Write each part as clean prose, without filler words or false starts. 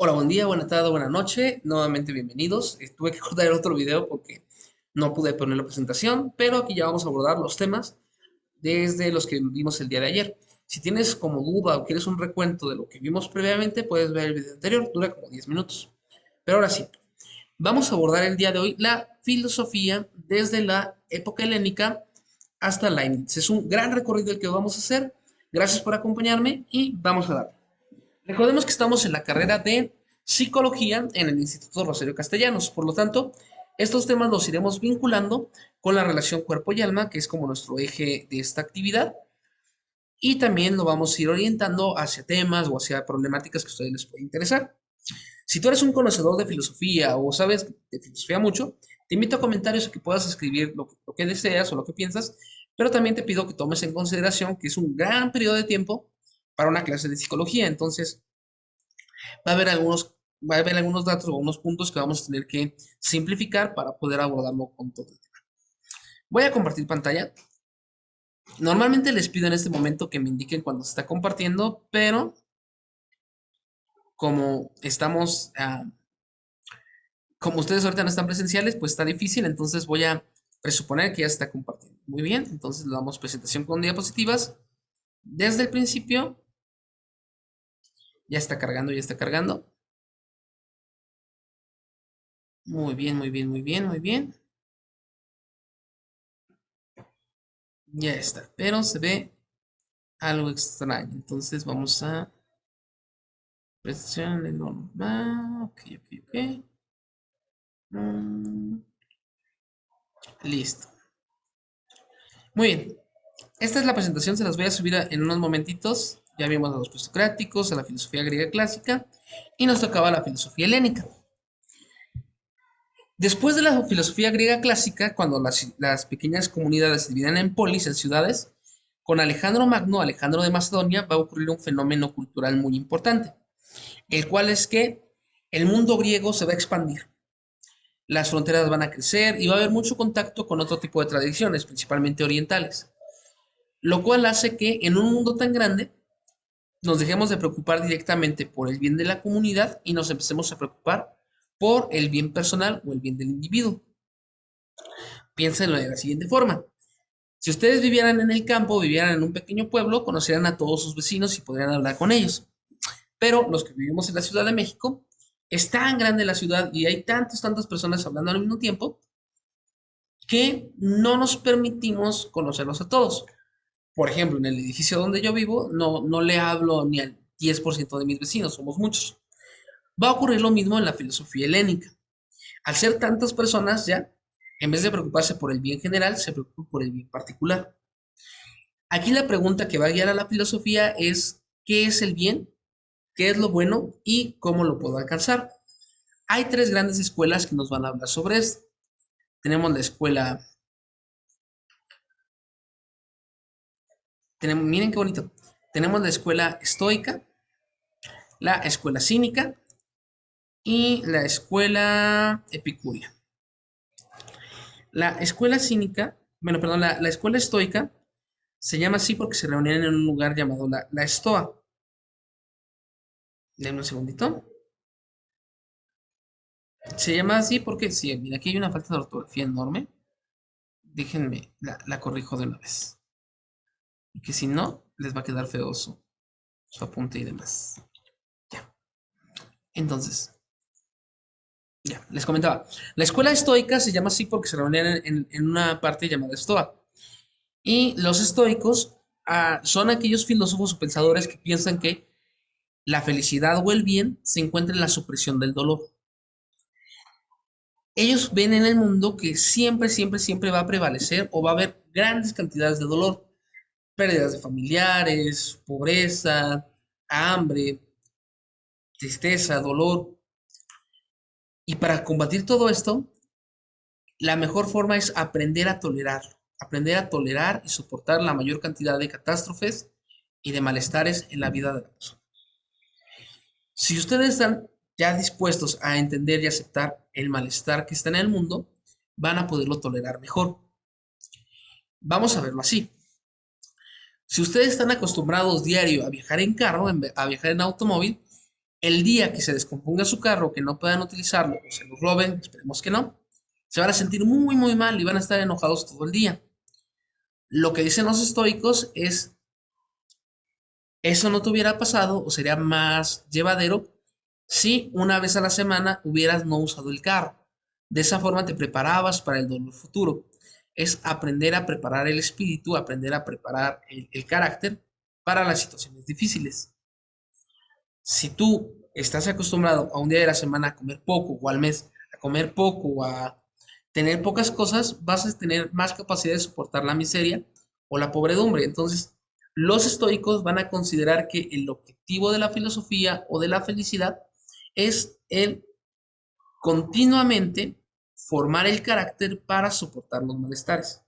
Hola, buen día, buena tarde, buena noche. Nuevamente bienvenidos. Tuve que cortar el otro video porque no pude poner la presentación, pero aquí ya vamos a abordar los temas desde los que vimos el día de ayer. Si tienes como duda o quieres un recuento de lo que vimos previamente, puedes ver el video anterior, dura como 10 minutos. Pero ahora sí, vamos a abordar el día de hoy la filosofía desde la época helénica hasta Leibniz. Es un gran recorrido el que vamos a hacer. Gracias por acompañarme y vamos a darle. Recordemos que estamos en la carrera de psicología en el Instituto Rosario Castellanos. Por lo tanto, estos temas los iremos vinculando con la relación cuerpo y alma, que es como nuestro eje de esta actividad. Y también lo vamos a ir orientando hacia temas o hacia problemáticas que a ustedes les puede interesar. Si tú eres un conocedor de filosofía o sabes de filosofía mucho, te invito a comentarios a que puedas escribir lo que deseas o lo que piensas, pero también te pido que tomes en consideración que es un gran periodo de tiempo para una clase de psicología. Entonces, va a haber algunos, va a haber algunos datos o unos puntos que vamos a tener que simplificar para poder abordarlo con todo. Voy a compartir pantalla. Normalmente les pido en este momento que me indiquen cuando se está compartiendo, pero como estamos, como ustedes ahorita no están presenciales, pues está difícil, entonces voy a presuponer que ya se está compartiendo. Muy bien, entonces le damos presentación con diapositivas. Desde el principio, ya está cargando, ya está cargando. Muy bien, muy bien, muy bien, muy bien. Ya está, pero se ve algo extraño. Entonces vamos a presión normal. Ok, ok, ok. Mm, listo. Muy bien. Esta es la presentación, se las voy a subir en unos momentitos. Ya vimos a los presocráticos, a la filosofía griega clásica y nos tocaba la filosofía helénica. Después de la filosofía griega clásica, cuando las pequeñas comunidades se dividían en polis, en ciudades, con Alejandro Magno, Alejandro de Macedonia, va a ocurrir un fenómeno cultural muy importante, el cual es que el mundo griego se va a expandir. Las fronteras van a crecer y va a haber mucho contacto con otro tipo de tradiciones, principalmente orientales, lo cual hace que en un mundo tan grande nos dejemos de preocupar directamente por el bien de la comunidad y nos empecemos a preocupar por el bien personal o el bien del individuo. Piénsenlo de la siguiente forma. Si ustedes vivieran en el campo, vivieran en un pequeño pueblo, conocerían a todos sus vecinos y podrían hablar con ellos. Pero los que vivimos en la Ciudad de México, es tan grande la ciudad y hay tantas personas hablando al mismo tiempo que no nos permitimos conocerlos a todos. Por ejemplo, en el edificio donde yo vivo, no le hablo ni al 10% de mis vecinos, somos muchos. Va a ocurrir lo mismo en la filosofía helénica. Al ser tantas personas ya, en vez de preocuparse por el bien general, se preocupa por el bien particular. Aquí la pregunta que va a guiar a la filosofía es, ¿qué es el bien? ¿Qué es lo bueno? ¿Y cómo lo puedo alcanzar? Hay tres grandes escuelas que nos van a hablar sobre esto. Tenemos la escuela, miren qué bonito, tenemos la escuela estoica, la escuela cínica y la escuela epicúrea. La escuela cínica, bueno, perdón, la escuela estoica se llama así porque se reunían en un lugar llamado la Estoa. Denme un segundito. Se llama así porque, sí, mira, aquí hay una falta de ortografía enorme. Déjenme, la corrijo de una vez. Y que si no, les va a quedar feo su apunte y demás. Ya. Entonces, ya, les comentaba. La escuela estoica se llama así porque se reunían en una parte llamada Estoa. Y los estoicos son aquellos filósofos o pensadores que piensan que la felicidad o el bien se encuentra en la supresión del dolor. Ellos ven en el mundo que siempre va a prevalecer o va a haber grandes cantidades de dolor, pérdidas de familiares, pobreza, hambre, tristeza, dolor. Y para combatir todo esto, la mejor forma es aprender a tolerar y soportar la mayor cantidad de catástrofes y de malestares en la vida de la persona. Si ustedes están ya dispuestos a entender y aceptar el malestar que está en el mundo, van a poderlo tolerar mejor. Vamos a verlo así. Si ustedes están acostumbrados diario a viajar en carro, a viajar en automóvil, El día que se descomponga su carro, que no puedan utilizarlo o se lo roben, esperemos que no, se van a sentir muy, muy mal y van a estar enojados todo el día. Lo que dicen los estoicos es, eso no te hubiera pasado o sería más llevadero si una vez a la semana hubieras no usado el carro. De esa forma te preparabas para el dolor futuro. Es aprender a preparar el espíritu, aprender a preparar el carácter para las situaciones difíciles. Si tú estás acostumbrado a un día de la semana a comer poco o al mes a comer poco o a tener pocas cosas, vas a tener más capacidad de soportar la miseria o la pobredumbre. Entonces, los estoicos van a considerar que el objetivo de la filosofía o de la felicidad es el continuamente formar el carácter para soportar los malestares.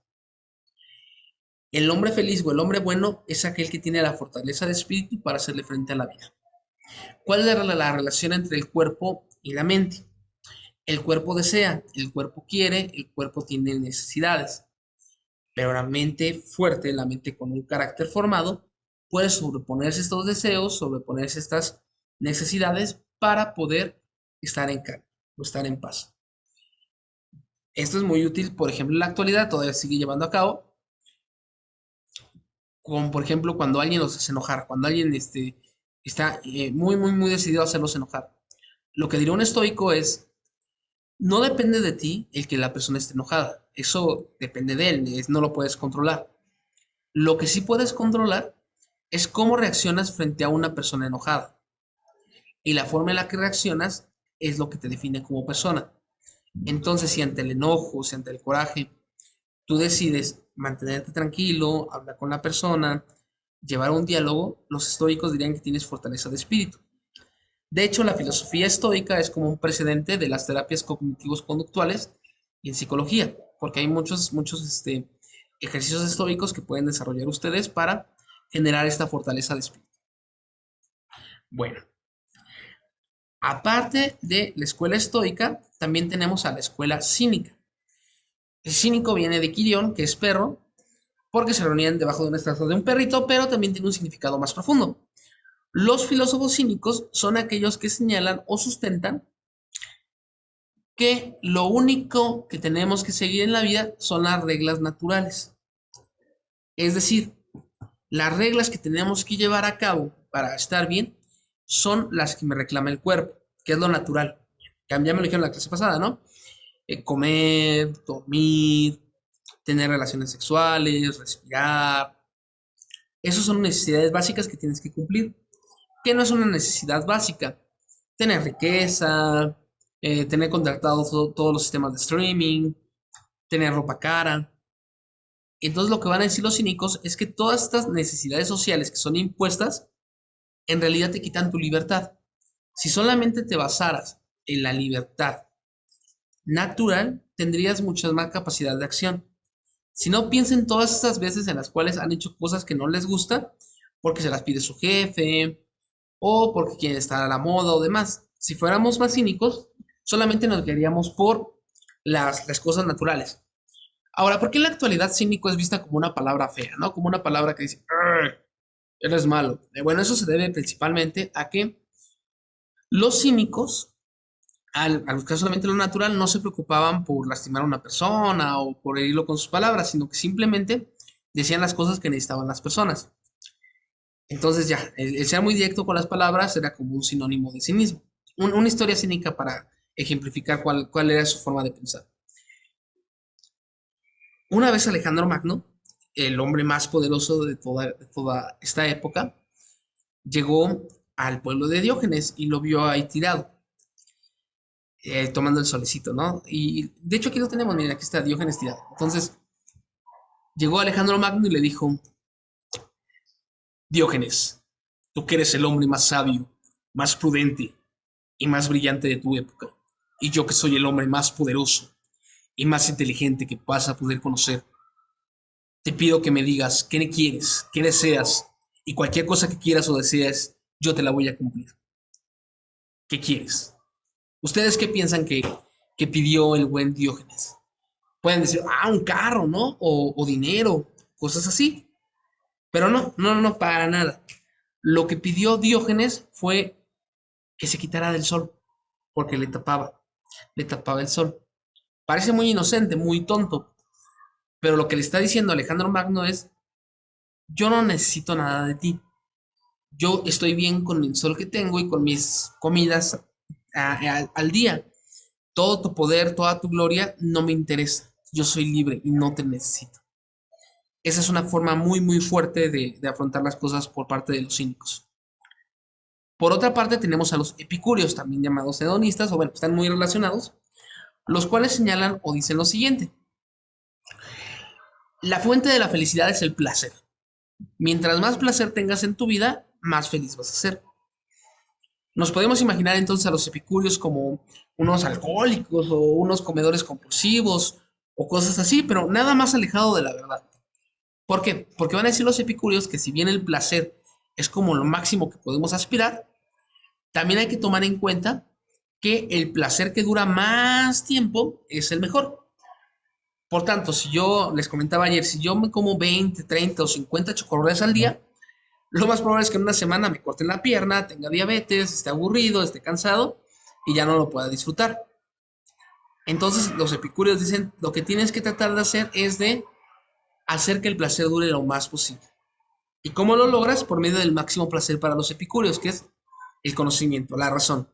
El hombre feliz o el hombre bueno es aquel que tiene la fortaleza de espíritu para hacerle frente a la vida. ¿Cuál es la relación entre el cuerpo y la mente? El cuerpo desea, el cuerpo quiere, el cuerpo tiene necesidades, pero la mente fuerte, la mente con un carácter formado, puede sobreponerse a estos deseos, sobreponerse a estas necesidades para poder estar en calma o estar en paz. Esto es muy útil, por ejemplo, en la actualidad todavía sigue llevando a cabo, como por ejemplo cuando alguien los hace enojar, cuando alguien está muy, muy, muy decidido a hacerlos enojar. Lo que diría un estoico es, no depende de ti el que la persona esté enojada. Eso depende de él, no lo puedes controlar. Lo que sí puedes controlar es cómo reaccionas frente a una persona enojada. Y la forma en la que reaccionas es lo que te define como persona. Entonces, si ante el enojo, si ante el coraje, tú decides mantenerte tranquilo, hablar con la persona, llevar un diálogo, los estoicos dirían que tienes fortaleza de espíritu. De hecho, la filosofía estoica es como un precedente de las terapias cognitivos conductuales y en psicología, porque hay muchos ejercicios estoicos que pueden desarrollar ustedes para generar esta fortaleza de espíritu. Bueno, aparte de la escuela estoica, también tenemos a la escuela cínica. El cínico viene de Quirión, que es perro, porque se reunían debajo de una estatua de un perrito, pero también tiene un significado más profundo. Los filósofos cínicos son aquellos que señalan o sustentan que lo único que tenemos que seguir en la vida son las reglas naturales. Es decir, las reglas que tenemos que llevar a cabo para estar bien son las que me reclama el cuerpo, que es lo natural. Ya me lo dijeron en la clase pasada, ¿no? Comer, dormir, tener relaciones sexuales, respirar. Esas son necesidades básicas que tienes que cumplir. ¿Qué no es una necesidad básica? Tener riqueza, tener contratados todos los sistemas de streaming, tener ropa cara. Entonces lo que van a decir los cínicos es que todas estas necesidades sociales que son impuestas, en realidad te quitan tu libertad. Si solamente te basaras en la libertad natural, tendrías mucha más capacidad de acción. Si no, piensen todas estas veces en las cuales han hecho cosas que no les gusta, porque se las pide su jefe, o porque quieren estar a la moda o demás. Si fuéramos más cínicos, solamente nos guiaríamos por las cosas naturales. Ahora, ¿por qué en la actualidad cínico es vista como una palabra fea, ¿no? Como una palabra que dice, eres malo. Bueno, eso se debe principalmente a que los cínicos, al buscar solamente lo natural, no se preocupaban por lastimar a una persona o por herirlo con sus palabras, sino que simplemente decían las cosas que necesitaban las personas. Entonces ya, el ser muy directo con las palabras era como un sinónimo de cinismo. Una historia cínica para ejemplificar cuál era su forma de pensar. Una vez Alejandro Magno, el hombre más poderoso de toda esta época, llegó al pueblo de Diógenes y lo vio ahí tirado, tomando el solecito, ¿no? Y de hecho aquí lo tenemos, miren, aquí está Diógenes tirado. Entonces llegó Alejandro Magno y le dijo, Diógenes, tú que eres el hombre más sabio, más prudente y más brillante de tu época, y yo que soy el hombre más poderoso y más inteligente que vas a poder conocer, te pido que me digas qué quieres, qué deseas, y cualquier cosa que quieras o desees, yo te la voy a cumplir. ¿Qué quieres? ¿Ustedes qué piensan que pidió el buen Diógenes? Pueden decir, un carro, ¿no? O dinero, cosas así. Pero no, para nada. Lo que pidió Diógenes fue que se quitara del sol, porque le tapaba el sol. Parece muy inocente, muy tonto, pero lo que le está diciendo Alejandro Magno es, yo no necesito nada de ti, yo estoy bien con el sol que tengo y con mis comidas al día. Todo tu poder, toda tu gloria no me interesa. Yo soy libre y no te necesito. Esa es una forma muy, muy fuerte de afrontar las cosas por parte de los cínicos. Por otra parte, tenemos a los epicúreos, también llamados hedonistas, o bueno, están muy relacionados, los cuales señalan o dicen lo siguiente. La fuente de la felicidad es el placer. Mientras más placer tengas en tu vida, más feliz vas a ser. Nos podemos imaginar entonces a los epicúreos como unos alcohólicos o unos comedores compulsivos o cosas así, pero nada más alejado de la verdad. ¿Por qué? Porque van a decir los epicúreos que si bien el placer es como lo máximo que podemos aspirar, también hay que tomar en cuenta que el placer que dura más tiempo es el mejor. Por tanto, si yo les comentaba ayer, si yo me como 20, 30 o 50 chocolates al día, lo más probable es que en una semana me corten la pierna, tenga diabetes, esté aburrido, esté cansado y ya no lo pueda disfrutar. Entonces los epicúreos dicen, lo que tienes que tratar de hacer es de hacer que el placer dure lo más posible. ¿Y cómo lo logras? Por medio del máximo placer para los epicúreos, que es el conocimiento, la razón.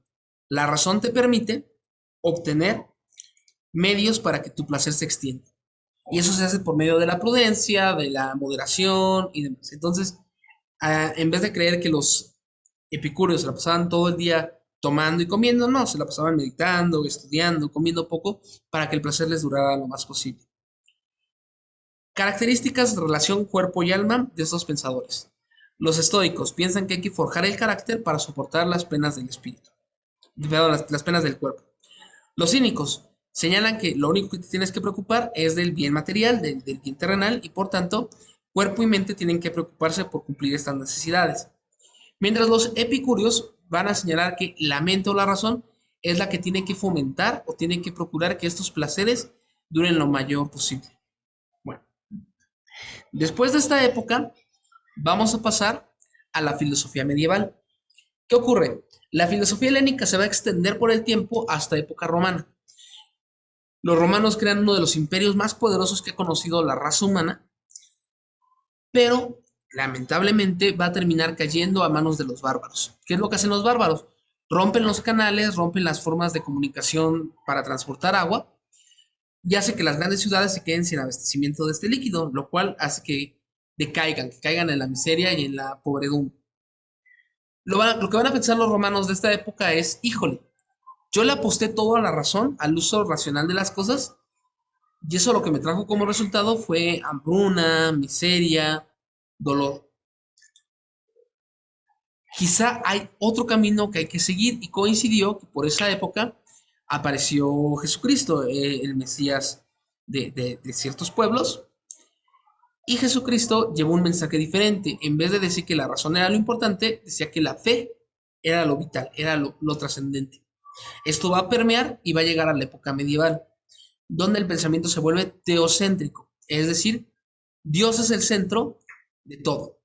La razón te permite obtener medios para que tu placer se extienda. Y eso se hace por medio de la prudencia, de la moderación y demás. Entonces, en vez de creer que los epicúreos se la pasaban todo el día tomando y comiendo, no, se la pasaban meditando, estudiando, comiendo poco, para que el placer les durara lo más posible. Características de relación cuerpo y alma de estos pensadores. Los estoicos piensan que hay que forjar el carácter para soportar las penas del espíritu, perdón, las penas del cuerpo. Los cínicos señalan que lo único que te tienes que preocupar es del bien material, del bien terrenal, y por tanto, cuerpo y mente tienen que preocuparse por cumplir estas necesidades. Mientras los epicúreos van a señalar que la mente o la razón es la que tiene que fomentar o tiene que procurar que estos placeres duren lo mayor posible. Bueno, después de esta época, vamos a pasar a la filosofía medieval. ¿Qué ocurre? La filosofía helénica se va a extender por el tiempo hasta época romana. Los romanos crean uno de los imperios más poderosos que ha conocido la raza humana, pero lamentablemente va a terminar cayendo a manos de los bárbaros. ¿Qué es lo que hacen los bárbaros? Rompen los canales, rompen las formas de comunicación para transportar agua y hace que las grandes ciudades se queden sin abastecimiento de este líquido, lo cual hace que caigan en la miseria y en la pobredumbre. Lo que van a pensar los romanos de esta época es, híjole, yo le aposté todo a la razón, al uso racional de las cosas, y eso lo que me trajo como resultado fue hambruna, miseria, dolor. Quizá hay otro camino que hay que seguir y coincidió que por esa época apareció Jesucristo, el Mesías de ciertos pueblos, y Jesucristo llevó un mensaje diferente. En vez de decir que la razón era lo importante, decía que la fe era lo vital, era lo trascendente. Esto va a permear y va a llegar a la época medieval, donde el pensamiento se vuelve teocéntrico, es decir, Dios es el centro de todo.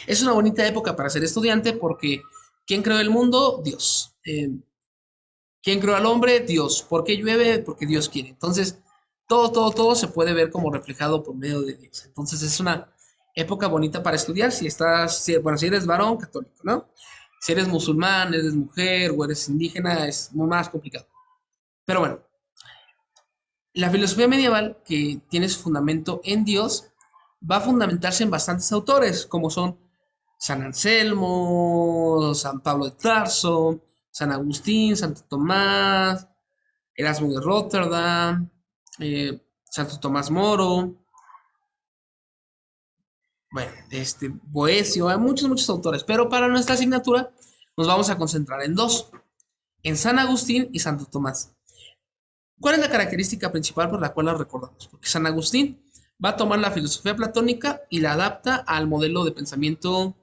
Es una bonita época para ser estudiante porque ¿quién creó el mundo? Dios. ¿Quién creó al hombre? Dios. ¿Por qué llueve? Porque Dios quiere. Entonces, todo se puede ver como reflejado por medio de Dios. Entonces, es una época bonita para estudiar bueno, si eres varón, católico, ¿no? Si eres musulmán, eres mujer o eres indígena, es más complicado. Pero bueno, la filosofía medieval, que tiene su fundamento en Dios, va a fundamentarse en bastantes autores, como son San Anselmo, San Pablo de Tarso, San Agustín, Santo Tomás, Erasmo de Rotterdam, Santo Tomás Moro, bueno, Boecio, hay muchos autores, pero para nuestra asignatura nos vamos a concentrar en dos, en San Agustín y Santo Tomás. ¿Cuál es la característica principal por la cual la recordamos? Porque San Agustín va a tomar la filosofía platónica y la adapta al modelo de pensamiento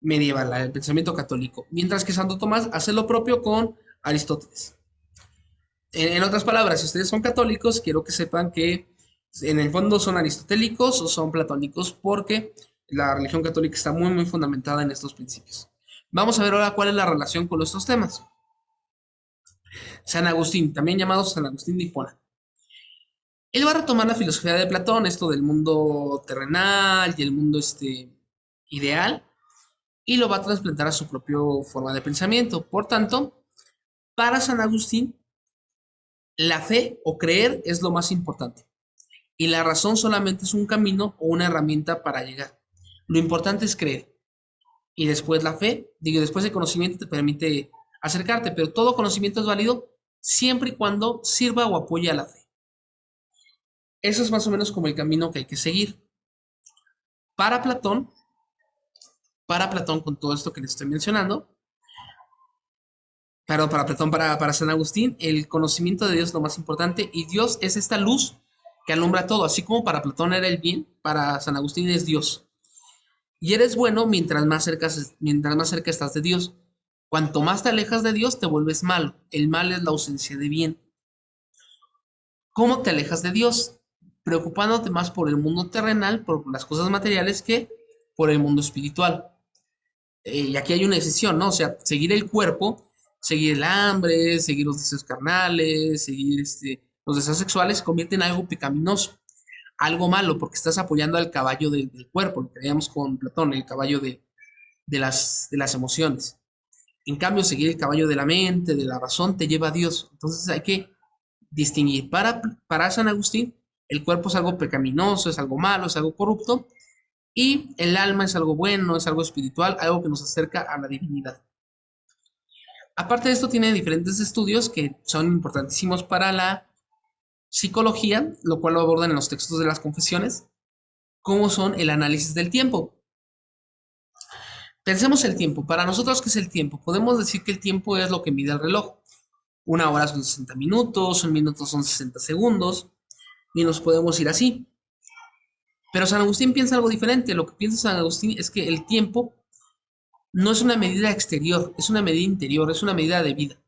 medieval, al pensamiento católico, mientras que Santo Tomás hace lo propio con Aristóteles. En otras palabras, si ustedes son católicos, quiero que sepan que en el fondo son aristotélicos o son platónicos porque la religión católica está muy fundamentada en estos principios. Vamos a ver ahora cuál es la relación con nuestros temas. San Agustín, también llamado San Agustín de Hipona. Él va a retomar la filosofía de Platón, esto del mundo terrenal y el mundo ideal, y lo va a trasplantar a su propia forma de pensamiento. Por tanto, para San Agustín, la fe o creer es lo más importante, y la razón solamente es un camino o una herramienta para llegar. Lo importante es creer, y después la fe, digo, después el conocimiento te permite acercarte, pero todo conocimiento es válido siempre y cuando sirva o apoye a la fe. Eso es más o menos como el camino que hay que seguir. Para Platón, para Platón, con todo esto que les estoy mencionando, para Platón, para San Agustín, el conocimiento de Dios es lo más importante y Dios es esta luz que alumbra todo, así como para Platón era el bien, para San Agustín es Dios. Y eres bueno mientras más cerca estás de Dios. Cuanto más te alejas de Dios, te vuelves malo. El mal es la ausencia de bien. ¿Cómo te alejas de Dios? Preocupándote más por el mundo terrenal, por las cosas materiales, que por el mundo espiritual. Y aquí hay una decisión, ¿no? O sea, seguir el cuerpo, seguir el hambre, seguir los deseos carnales, seguir los deseos sexuales, se convierte en algo pecaminoso, algo malo, porque estás apoyando al caballo del cuerpo, lo que veíamos con Platón, el caballo de las emociones. En cambio, seguir el caballo de la mente, de la razón, te lleva a Dios. Entonces hay que distinguir. Para San Agustín, el cuerpo es algo pecaminoso, es algo malo, es algo corrupto, y el alma es algo bueno, es algo espiritual, algo que nos acerca a la divinidad. Aparte de esto, tiene diferentes estudios que son importantísimos para la psicología, lo cual lo abordan en los textos de las confesiones, como son el análisis del tiempo. Pensemos el tiempo. Para nosotros, ¿qué es el tiempo? Podemos decir que el tiempo es lo que mide el reloj. Una hora son 60 minutos, un minuto son 60 segundos, y nos podemos ir así. Pero San Agustín piensa algo diferente. Lo que piensa San Agustín es que el tiempo no es una medida exterior, es una medida interior, es una medida de vida.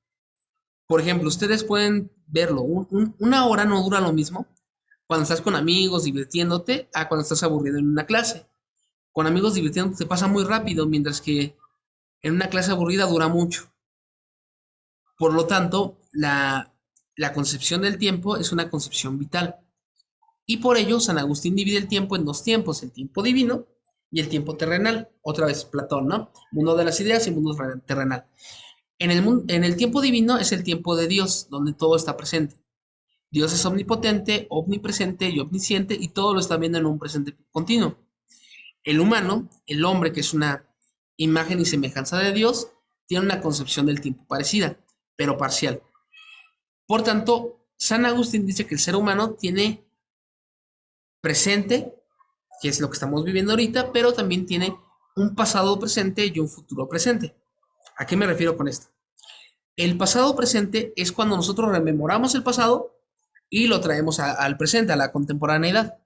Por ejemplo, ustedes pueden verlo, una hora no dura lo mismo cuando estás con amigos divirtiéndote a cuando estás aburrido en una clase. Con amigos divirtiéndote se pasa muy rápido, mientras que en una clase aburrida dura mucho. Por lo tanto, la concepción del tiempo es una concepción vital. Y por ello, San Agustín divide el tiempo en dos tiempos, el tiempo divino y el tiempo terrenal. Otra vez Platón, ¿no? Mundo de las ideas y mundo terrenal. En el tiempo divino es el tiempo de Dios, donde todo está presente. Dios es omnipotente, omnipresente y omnisciente y todo lo está viendo en un presente continuo. El humano, el hombre, que es una imagen y semejanza de Dios, tiene una concepción del tiempo parecida, pero parcial. Por tanto, San Agustín dice que el ser humano tiene presente, que es lo que estamos viviendo ahorita, pero también tiene un pasado presente y un futuro presente. ¿A qué me refiero con esto? El pasado presente es cuando nosotros rememoramos el pasado y lo traemos al presente, a la contemporaneidad.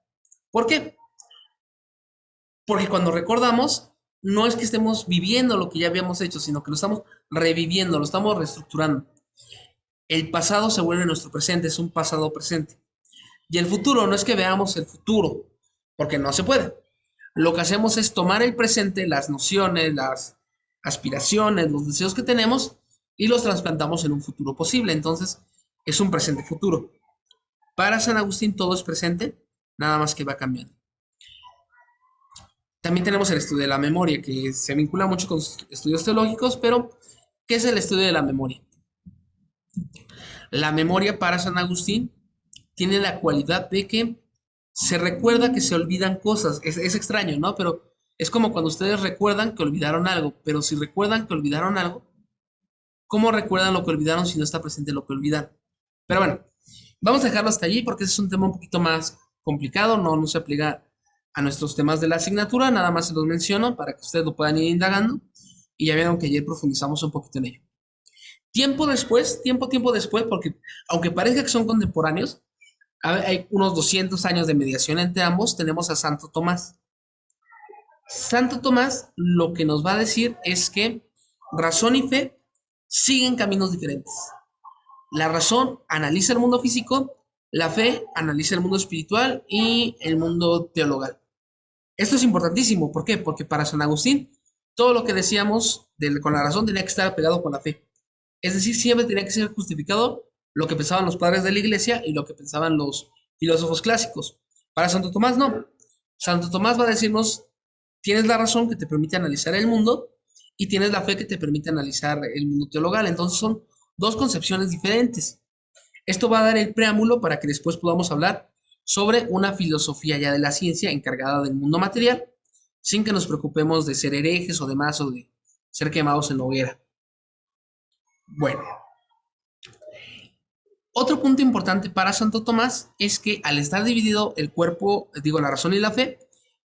¿Por qué? Porque cuando recordamos, no es que estemos viviendo lo que ya habíamos hecho, sino que lo estamos reviviendo, lo estamos reestructurando. El pasado se vuelve nuestro presente, es un pasado presente. Y el futuro no es que veamos el futuro, porque no se puede. Lo que hacemos es tomar el presente, las nociones, las aspiraciones, los deseos que tenemos y los trasplantamos en un futuro posible. Entonces, es un presente futuro. Para San Agustín todo es presente, nada más que va cambiando. También tenemos el estudio de la memoria, que se vincula mucho con estudios teológicos, pero ¿qué es el estudio de la memoria? La memoria para San Agustín tiene la cualidad de que se recuerda que se olvidan cosas. Es extraño, ¿no? Pero es como cuando ustedes recuerdan que olvidaron algo, pero si recuerdan que olvidaron algo, ¿cómo recuerdan lo que olvidaron si no está presente lo que olvidaron? Pero bueno, vamos a dejarlo hasta allí porque ese es un tema un poquito más complicado, no se aplica a nuestros temas de la asignatura, nada más se los menciono para que ustedes lo puedan ir indagando y ya vieron que ayer profundizamos un poquito en ello. Tiempo después, porque aunque parezca que son contemporáneos, hay unos 200 años de mediación entre ambos, tenemos a Santo Tomás. Santo Tomás lo que nos va a decir es que razón y fe siguen caminos diferentes. La razón analiza el mundo físico, la fe analiza el mundo espiritual y el mundo teologal. Esto es importantísimo, ¿por qué? Porque para San Agustín todo lo que decíamos con la razón tenía que estar pegado con la fe. Es decir, siempre tenía que ser justificado lo que pensaban los padres de la iglesia y lo que pensaban los filósofos clásicos. Para Santo Tomás no. Santo Tomás va a decirnos, tienes la razón que te permite analizar el mundo y tienes la fe que te permite analizar el mundo teologal. Entonces son dos concepciones diferentes. Esto va a dar el preámbulo para que después podamos hablar sobre una filosofía ya de la ciencia encargada del mundo material, sin que nos preocupemos de ser herejes o demás o de ser quemados en la hoguera. Bueno, otro punto importante para Santo Tomás es que al estar dividido el cuerpo, digo, la razón y la fe,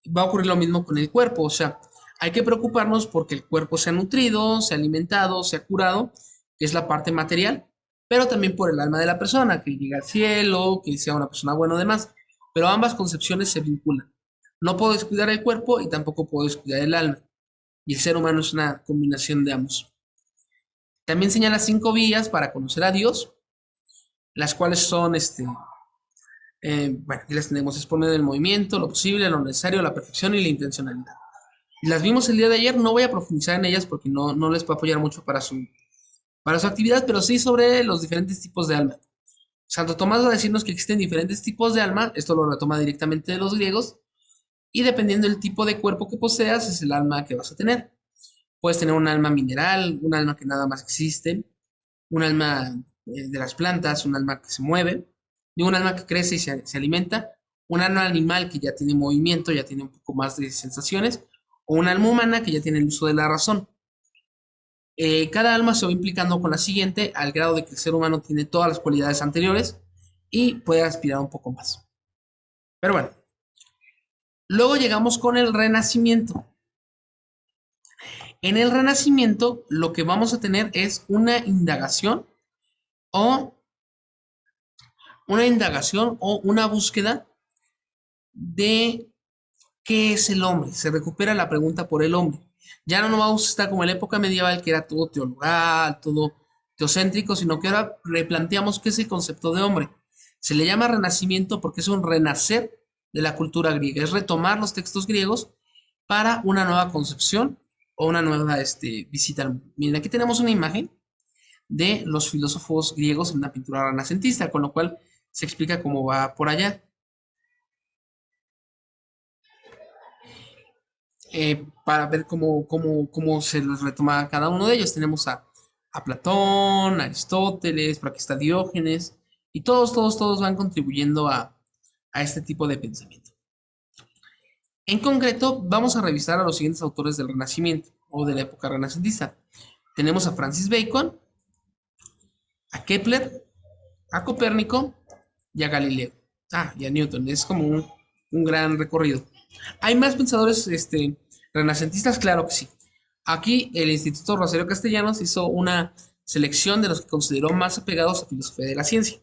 va a ocurrir lo mismo con el cuerpo. O sea, hay que preocuparnos porque el cuerpo sea nutrido, sea alimentado, sea curado, que es la parte material, pero también por el alma de la persona, que llegue al cielo, que sea una persona buena o demás. Pero ambas concepciones se vinculan. No puedo descuidar el cuerpo y tampoco puedo descuidar el alma. Y el ser humano es una combinación de ambos. También señala 5 vías para conocer a Dios, las cuales son, bueno, aquí las tenemos, es por medio del movimiento, lo posible, lo necesario, la perfección y la intencionalidad. Las vimos el día de ayer, no voy a profundizar en ellas porque no les puedo apoyar mucho para su actividad, pero sí sobre los diferentes tipos de alma. Santo Tomás va a decirnos que existen diferentes tipos de alma, esto lo retoma directamente de los griegos, y dependiendo del tipo de cuerpo que poseas, es el alma que vas a tener. Puedes tener un alma mineral, un alma que nada más existe, un alma de las plantas, un alma que se mueve, y un alma que crece y se alimenta, un alma animal que ya tiene movimiento, ya tiene un poco más de sensaciones, o un alma humana que ya tiene el uso de la razón. Cada alma se va implicando con la siguiente al grado de que el ser humano tiene todas las cualidades anteriores y puede aspirar un poco más. Pero bueno, luego llegamos con el renacimiento. En el renacimiento lo que vamos a tener es o o una búsqueda de qué es el hombre. Se recupera la pregunta por el hombre. Ya no vamos a estar como en la época medieval, que era todo teologal, todo teocéntrico, sino que ahora replanteamos qué es el concepto de hombre. Se le llama renacimiento porque es un renacer de la cultura griega, es retomar los textos griegos para una nueva concepción o una nueva visita al mundo. Miren, aquí tenemos una imagen de los filósofos griegos en una pintura renacentista, con lo cual se explica cómo va por allá. Para ver cómo se los retoma cada uno de ellos. Tenemos a Platón, a Aristóteles, por aquí está Diógenes, y todos van contribuyendo a este tipo de pensamiento. En concreto, vamos a revisar a los siguientes autores del Renacimiento o de la época renacentista. Tenemos a Francis Bacon, a Kepler, a Copérnico y a Galileo. Y a Newton. Es como un gran recorrido. ¿Hay más pensadores renacentistas? Claro que sí. Aquí el Instituto Rosario Castellanos hizo una selección de los que consideró más apegados a filosofía de la ciencia.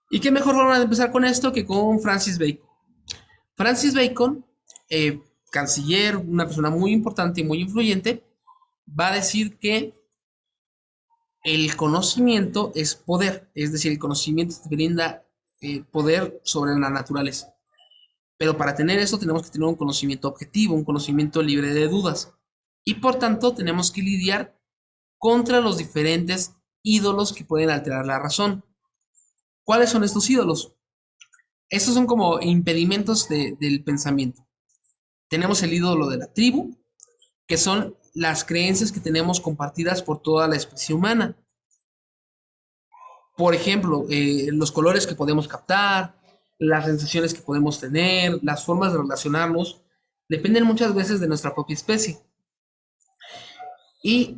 ¿Y qué mejor forma de empezar con esto que con Francis Bacon? Francis Bacon, canciller, una persona muy importante y muy influyente, va a decir que el conocimiento es poder, es decir, el conocimiento te brinda poder sobre la naturaleza. Pero para tener eso tenemos que tener un conocimiento objetivo, un conocimiento libre de dudas. Y por tanto tenemos que lidiar contra los diferentes ídolos que pueden alterar la razón. ¿Cuáles son estos ídolos? Estos son como impedimentos del pensamiento. Tenemos el ídolo de la tribu, que son las creencias que tenemos compartidas por toda la especie humana. Por ejemplo, los colores que podemos captar, las sensaciones que podemos tener, las formas de relacionarnos, dependen muchas veces de nuestra propia especie. Y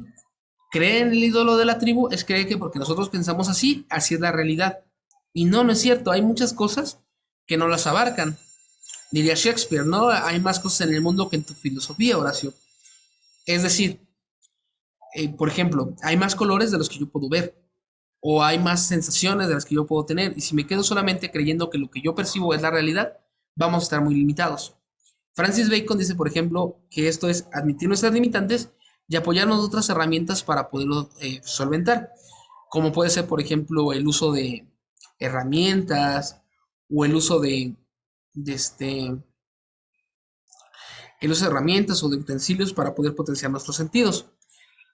creer en el ídolo de la tribu es creer que porque nosotros pensamos así, así es la realidad. Y no es cierto, hay muchas cosas que no las abarcan. Diría Shakespeare, ¿no? Hay más cosas en el mundo que en tu filosofía, Horacio. Es decir, por ejemplo, hay más colores de los que yo puedo ver, o hay más sensaciones de las que yo puedo tener, y si me quedo solamente creyendo que lo que yo percibo es la realidad, vamos a estar muy limitados. Francis Bacon dice, por ejemplo, que esto es admitir nuestras limitantes y apoyarnos de otras herramientas para poderlo solventar, como puede ser, por ejemplo, el uso de herramientas o el uso de el uso de herramientas o de utensilios para poder potenciar nuestros sentidos.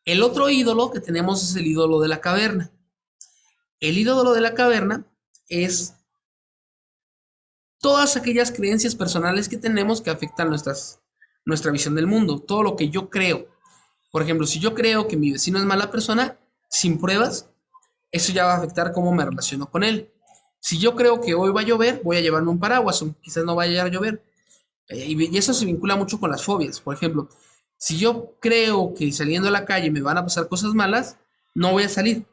El otro ídolo que tenemos es el ídolo de la caverna. El ídolo de la caverna es todas aquellas creencias personales que tenemos que afectan nuestra visión del mundo, todo lo que yo creo. Por ejemplo, si yo creo que mi vecino es mala persona, sin pruebas, eso ya va a afectar cómo me relaciono con él. Si yo creo que hoy va a llover, voy a llevarme un paraguas, o quizás no vaya a llover. Y eso se vincula mucho con las fobias. Por ejemplo, si yo creo que saliendo a la calle me van a pasar cosas malas, no voy a salir.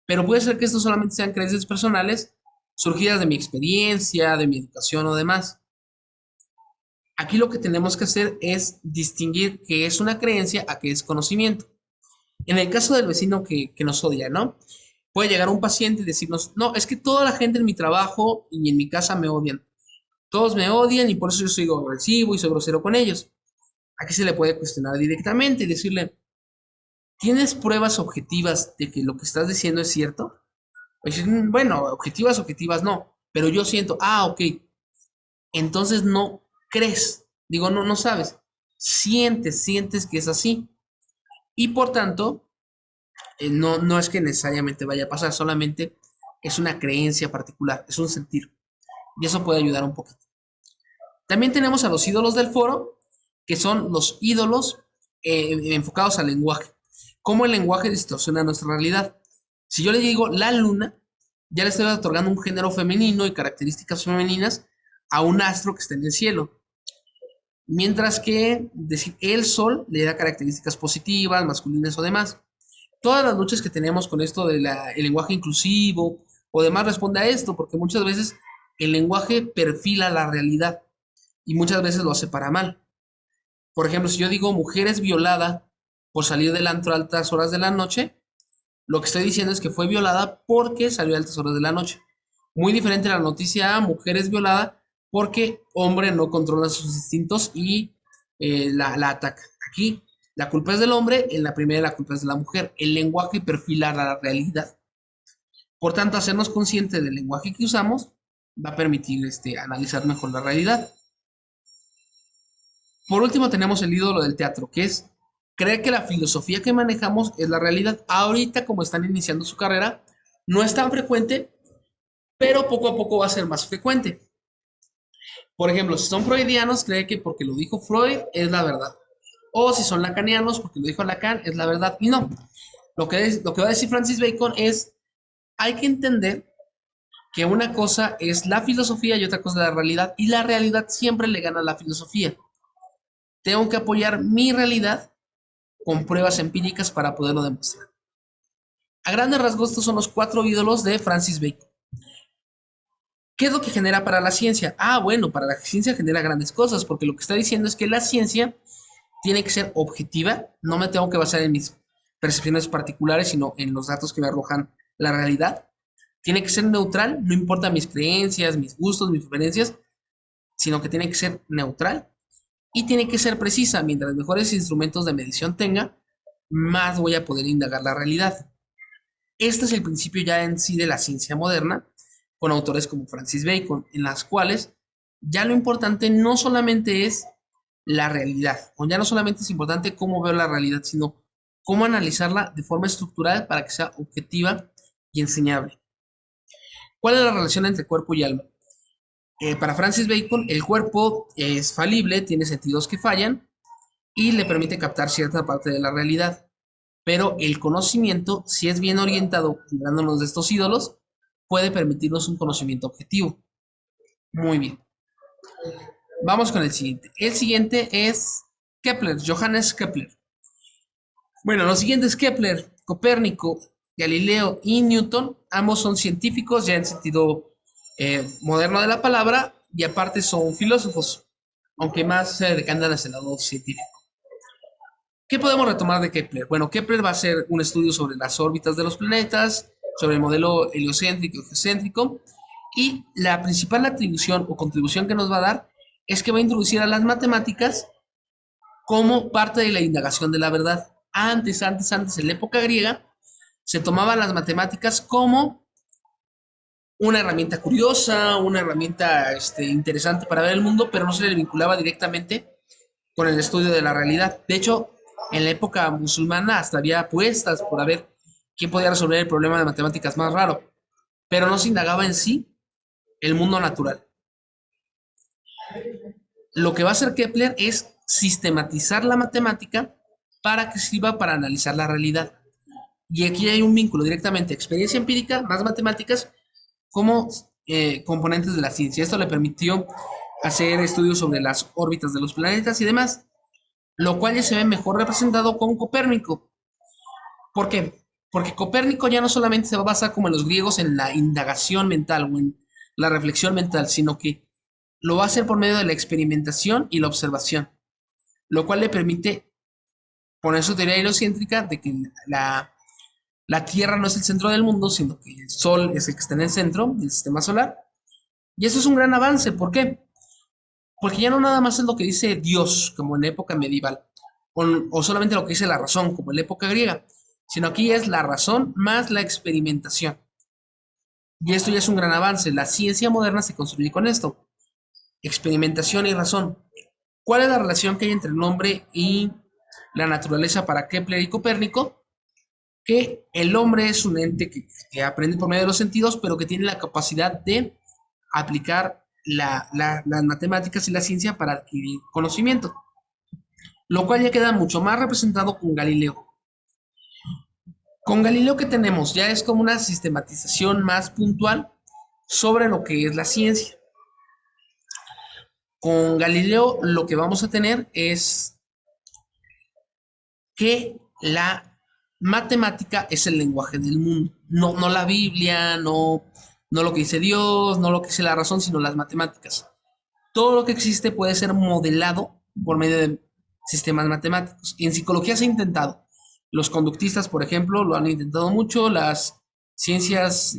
Pero puede ser que esto solamente sean creencias personales surgidas de mi experiencia, de mi educación o demás. Aquí lo que tenemos que hacer es distinguir qué es una creencia a qué es conocimiento. En el caso del vecino que nos odia, ¿no? Puede llegar un paciente y decirnos, no, es que toda la gente en mi trabajo y en mi casa me odian. Todos me odian y por eso yo soy agresivo y soy grosero con ellos. Aquí se le puede cuestionar directamente y decirle, ¿tienes pruebas objetivas de que lo que estás diciendo es cierto? O decir, bueno, objetivas no, pero yo siento, ok, entonces no crees, digo, no sabes, sientes que es así. Y por tanto, no es que necesariamente vaya a pasar, solamente es una creencia particular, es un sentir. Y eso puede ayudar un poquito. También tenemos a los ídolos del foro, que son los ídolos enfocados al lenguaje. Cómo el lenguaje distorsiona nuestra realidad. Si yo le digo la luna, ya le estoy otorgando un género femenino y características femeninas a un astro que está en el cielo. Mientras que decir el sol le da características positivas, masculinas o demás. Todas las luchas que tenemos con esto del lenguaje inclusivo o demás responde a esto, porque muchas veces el lenguaje perfila la realidad y muchas veces lo hace para mal. Por ejemplo, si yo digo mujer es violada por salir del antro a altas horas de la noche, lo que estoy diciendo es que fue violada porque salió a altas horas de la noche. Muy diferente a la noticia a mujer es violada porque hombre no controla sus instintos y la ataca. Aquí la culpa es del hombre, en la primera la culpa es de la mujer. El lenguaje perfila la realidad. Por tanto, hacernos conscientes del lenguaje que usamos va a permitir analizar mejor la realidad. Por último, tenemos el ídolo del teatro, que es creer que la filosofía que manejamos es la realidad. Ahorita, como están iniciando su carrera, no es tan frecuente, pero poco a poco va a ser más frecuente. Por ejemplo, si son freudianos, creen que porque lo dijo Freud es la verdad. O si son lacanianos, porque lo dijo Lacan es la verdad. Y no. Lo que va a decir Francis Bacon es, hay que entender que una cosa es la filosofía y otra cosa es la realidad. Y la realidad siempre le gana a la filosofía. Tengo que apoyar mi realidad con pruebas empíricas para poderlo demostrar. A grandes rasgos, estos son los 4 ídolos de Francis Bacon. ¿Qué es lo que genera para la ciencia? Bueno, para la ciencia genera grandes cosas, porque lo que está diciendo es que la ciencia tiene que ser objetiva, no me tengo que basar en mis percepciones particulares, sino en los datos que me arrojan la realidad. Tiene que ser neutral, no importa mis creencias, mis gustos, mis preferencias, sino que tiene que ser neutral y tiene que ser precisa. Mientras mejores instrumentos de medición tenga, más voy a poder indagar la realidad. Este es el principio ya en sí de la ciencia moderna, con autores como Francis Bacon, en las cuales ya lo importante no solamente es la realidad, o ya no solamente es importante cómo veo la realidad, sino cómo analizarla de forma estructural para que sea objetiva y enseñable. ¿Cuál es la relación entre cuerpo y alma? Para Francis Bacon, el cuerpo es falible, tiene sentidos que fallan y le permite captar cierta parte de la realidad. Pero el conocimiento, si es bien orientado, librándonos de estos ídolos, puede permitirnos un conocimiento objetivo. Muy bien. Vamos con el siguiente. El siguiente es Kepler, Johannes Kepler. Bueno, los siguientes Kepler, Copérnico, Galileo y Newton, ambos son científicos ya en sentido moderno de la palabra y aparte son filósofos, aunque más se decantan hacia el lado científico. ¿Qué podemos retomar de Kepler? Bueno, Kepler va a hacer un estudio sobre las órbitas de los planetas, sobre el modelo heliocéntrico y geocéntrico, y la principal atribución o contribución que nos va a dar es que va a introducir a las matemáticas como parte de la indagación de la verdad. Antes, en la época griega, se tomaban las matemáticas como una herramienta curiosa, una herramienta interesante para ver el mundo, pero no se le vinculaba directamente con el estudio de la realidad. De hecho, en la época musulmana hasta había apuestas por ver quién podía resolver el problema de matemáticas más raro, pero no se indagaba en sí el mundo natural. Lo que va a hacer Kepler es sistematizar la matemática para que sirva para analizar la realidad. Y aquí hay un vínculo directamente, experiencia empírica más matemáticas como componentes de la ciencia. Esto le permitió hacer estudios sobre las órbitas de los planetas y demás, lo cual ya se ve mejor representado con Copérnico. ¿Por qué? Porque Copérnico ya no solamente se va a basar como en los griegos en la indagación mental o en la reflexión mental, sino que lo va a hacer por medio de la experimentación y la observación, lo cual le permite poner su teoría heliocéntrica de que la Tierra no es el centro del mundo, sino que el Sol es el que está en el centro del sistema solar. Y eso es un gran avance. ¿Por qué? Porque ya no nada más es lo que dice Dios, como en la época medieval, o solamente lo que dice la razón, como en la época griega, sino aquí es la razón más la experimentación. Y esto ya es un gran avance. La ciencia moderna se construye con esto, experimentación y razón. ¿Cuál es la relación que hay entre el hombre y la naturaleza para Kepler y Copérnico? Que el hombre es un ente que aprende por medio de los sentidos, pero que tiene la capacidad de aplicar las matemáticas y la ciencia para adquirir conocimiento, lo cual ya queda mucho más representado con Galileo. Con Galileo que tenemos ya es como una sistematización más puntual sobre lo que es la ciencia. Con Galileo lo que vamos a tener es que la matemática es el lenguaje del mundo, no la Biblia, no lo que dice Dios, no lo que dice la razón, sino las matemáticas. Todo lo que existe puede ser modelado por medio de sistemas matemáticos. Y en psicología se ha intentado. Los conductistas, por ejemplo, lo han intentado mucho. Las ciencias,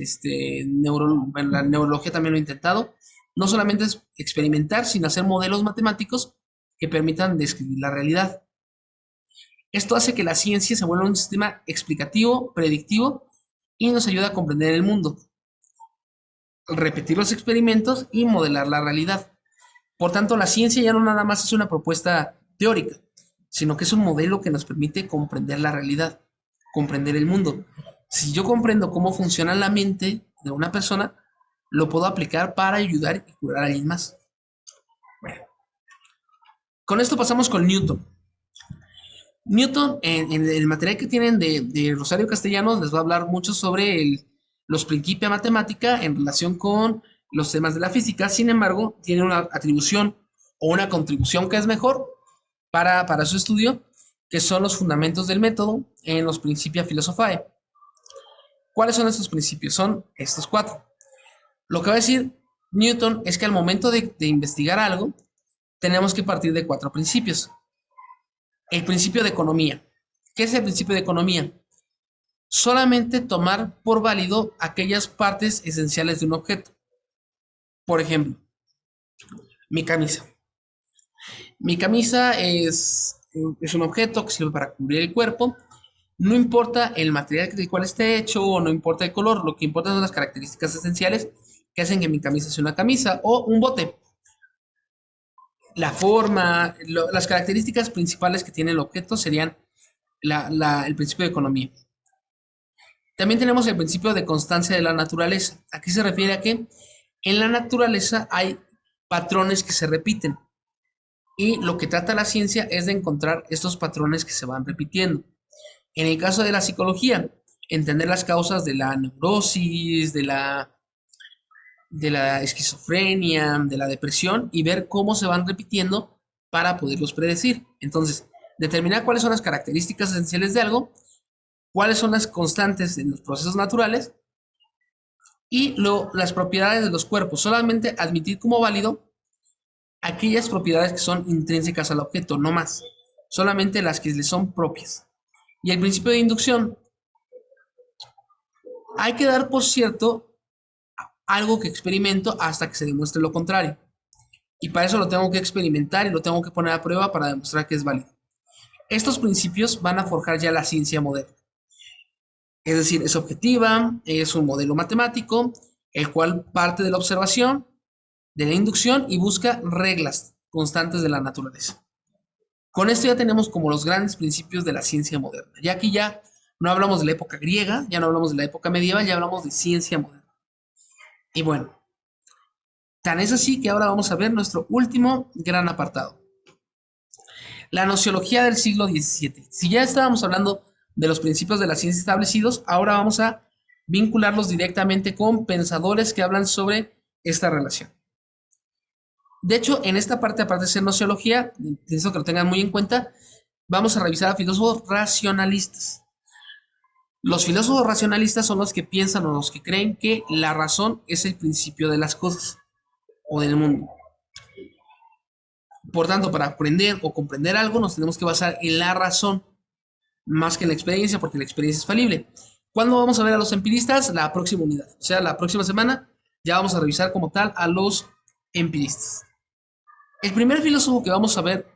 bueno, la neurología también lo ha intentado. No solamente es experimentar, sino hacer modelos matemáticos que permitan describir la realidad. Esto hace que la ciencia se vuelva un sistema explicativo, predictivo y nos ayuda a comprender el mundo, repetir los experimentos y modelar la realidad. Por tanto, la ciencia ya no nada más es una propuesta teórica, sino que es un modelo que nos permite comprender la realidad, comprender el mundo. Si yo comprendo cómo funciona la mente de una persona, lo puedo aplicar para ayudar y curar a alguien más. Bueno, con esto pasamos con Newton. Newton, en el material que tienen de Rosario Castellanos, les va a hablar mucho sobre los principios de matemática en relación con los temas de la física. Sin embargo, tiene una atribución o una contribución que es mejor para su estudio, que son los fundamentos del método en los Principia Philosophiae. ¿Cuáles son estos principios? Son estos cuatro. Lo que va a decir Newton es que al momento de investigar algo, tenemos que partir de cuatro principios. El principio de economía. ¿Qué es el principio de economía? Solamente tomar por válido aquellas partes esenciales de un objeto. Por ejemplo, mi camisa. Mi camisa es un objeto que sirve para cubrir el cuerpo. No importa el material del cual esté hecho o no importa el color, lo que importa son las características esenciales que hacen que mi camisa sea una camisa o un bote. La forma, las características principales que tiene el objeto serían el principio de economía. También tenemos el principio de constancia de la naturaleza. Aquí se refiere a que en la naturaleza hay patrones que se repiten. Y lo que trata la ciencia es de encontrar estos patrones que se van repitiendo. En el caso de la psicología, entender las causas de la neurosis, de la esquizofrenia, de la depresión y ver cómo se van repitiendo para poderlos predecir. Entonces, determinar cuáles son las características esenciales de algo, cuáles son las constantes en los procesos naturales y las propiedades de los cuerpos. Solamente admitir como válido aquellas propiedades que son intrínsecas al objeto, no más. Solamente las que le son propias. Y el principio de inducción, hay que dar por cierto algo que experimento hasta que se demuestre lo contrario. Y para eso lo tengo que experimentar y lo tengo que poner a prueba para demostrar que es válido. Estos principios van a forjar ya la ciencia moderna. Es decir, es objetiva, es un modelo matemático, el cual parte de la observación, de la inducción y busca reglas constantes de la naturaleza. Con esto ya tenemos como los grandes principios de la ciencia moderna. Ya aquí ya no hablamos de la época griega, ya no hablamos de la época medieval, ya hablamos de ciencia moderna. Y bueno, tan es así que ahora vamos a ver nuestro último gran apartado. La nociología del siglo XVII. Si ya estábamos hablando de los principios de la ciencia establecidos, ahora vamos a vincularlos directamente con pensadores que hablan sobre esta relación. De hecho, en esta parte, aparte de ser nociología, necesito que lo tengan muy en cuenta, vamos a revisar a filósofos racionalistas. Los filósofos racionalistas son los que piensan o los que creen que la razón es el principio de las cosas o del mundo. Por tanto, para aprender o comprender algo nos tenemos que basar en la razón más que en la experiencia, porque la experiencia es falible. ¿Cuándo vamos a ver a los empiristas? La próxima unidad. O sea, la próxima semana ya vamos a revisar como tal a los empiristas. El primer filósofo que vamos a ver